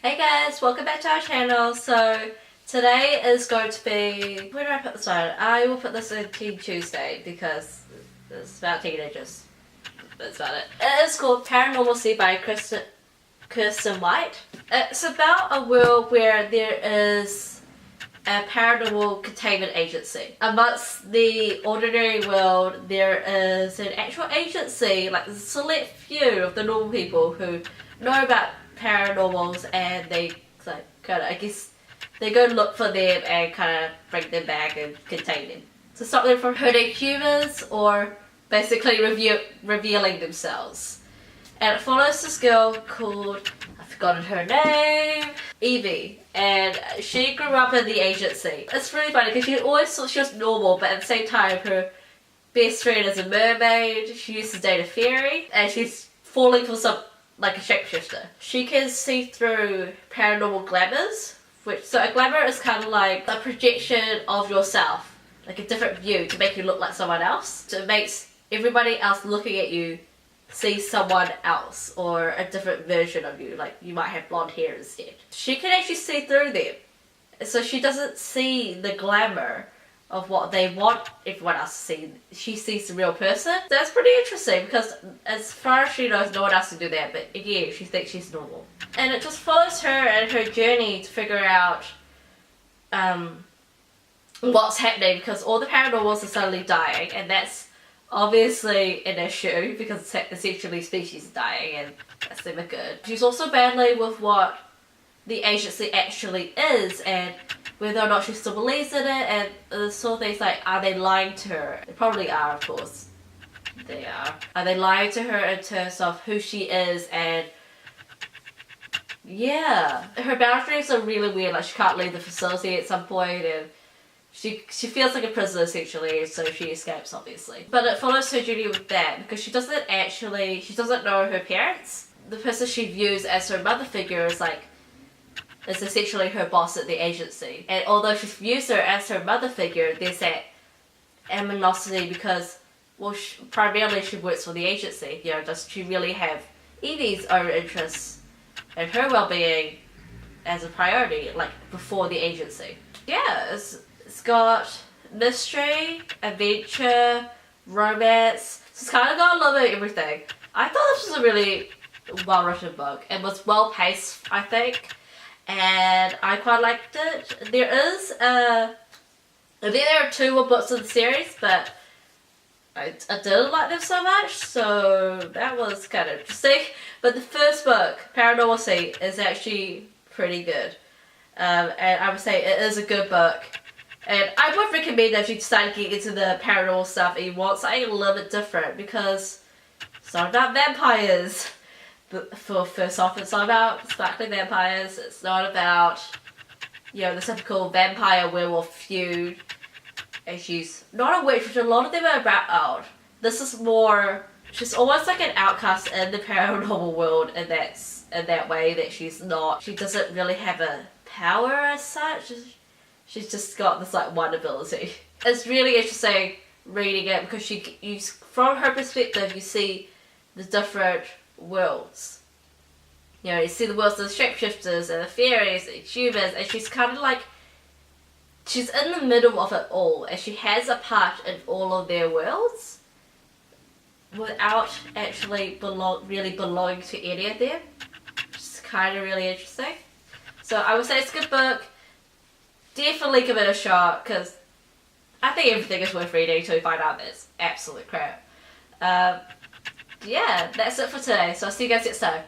Hey guys, welcome back to our channel. So today is going to be, where do I put this on? I will put this in Team Tuesday because it's about teenagers. That's about it. It is called Paranormalcy by Kiersten White. It's about a world where there is a paranormal containment agency. Amongst the ordinary world, there is an actual agency, like a select few of the normal people who know about paranormals, and they like kind of, I guess, they go look for them and kind of bring them back and contain them to stop them from hurting humans or basically revealing themselves. And it follows this girl called, I've forgotten her name, Evie, and she grew up in the agency. It's really funny because she always thought she was normal, but at the same time her best friend is a mermaid. She used to date a fairy, and she's falling for some, like a shapeshifter. She can see through paranormal glamours, so a glamour is kind of like a projection of yourself, like a different view to make you look like someone else. So it makes everybody else looking at you see someone else or a different version of you, like you might have blonde hair instead. She can actually see through them, so she doesn't see the glamour of what they want everyone else to see. She sees the real person. That's pretty interesting because as far as she knows, no one else can do that, but again, she thinks she's normal. And it just follows her and her journey to figure out what's happening, because all the paranormals are suddenly dying, and that's obviously an issue because essentially species are dying, and that's never good. She's also battling with what the agency actually is and whether or not she still believes in it, and the sort of things like, are they lying to her? They probably are, of course. They are. Are they lying to her in terms of who she is? And yeah, her boundaries are really weird. Like she can't leave the facility at some point, and she feels like a prisoner essentially, so she escapes obviously. But it follows her journey with that because she doesn't know her parents. The person she views as her mother figure is essentially her boss at the agency. And although she views her as her mother figure, there's that animosity because, well, primarily she works for the agency. You know, does she really have Evie's own interests and her well-being as a priority, like, before the agency? Yeah, it's got mystery, adventure, romance. So it's kind of got a little bit of everything. I thought this was a really well-written book and was well-paced, I think. And I quite liked it. There are two more books in the series, but I didn't like them so much, so that was kind of interesting. But the first book, Paranormalcy, is actually pretty good. And I would say it is a good book. And I would recommend that if you decide to get into the paranormal stuff and you want something a little bit different, because it's not about vampires. First off, it's not about sparkly vampires. It's not about, you know, the typical vampire werewolf feud. And she's not a witch, which a lot of them are about. This is more, she's almost like an outcast in the paranormal world, and that's in that way that she doesn't really have a power as such. She's just got this like one ability. It's really interesting reading it because from her perspective, you see the different worlds. You know, you see the worlds of the shapeshifters and the fairies and humans, and she's kind of like, she's in the middle of it all, and she has a part in all of their worlds without actually really belonging to any of them, which is kind of really interesting. So I would say it's a good book. Definitely give it a shot, because I think everything is worth reading until you find out that it's absolute crap. Yeah, that's it for today, so I'll see you guys next time.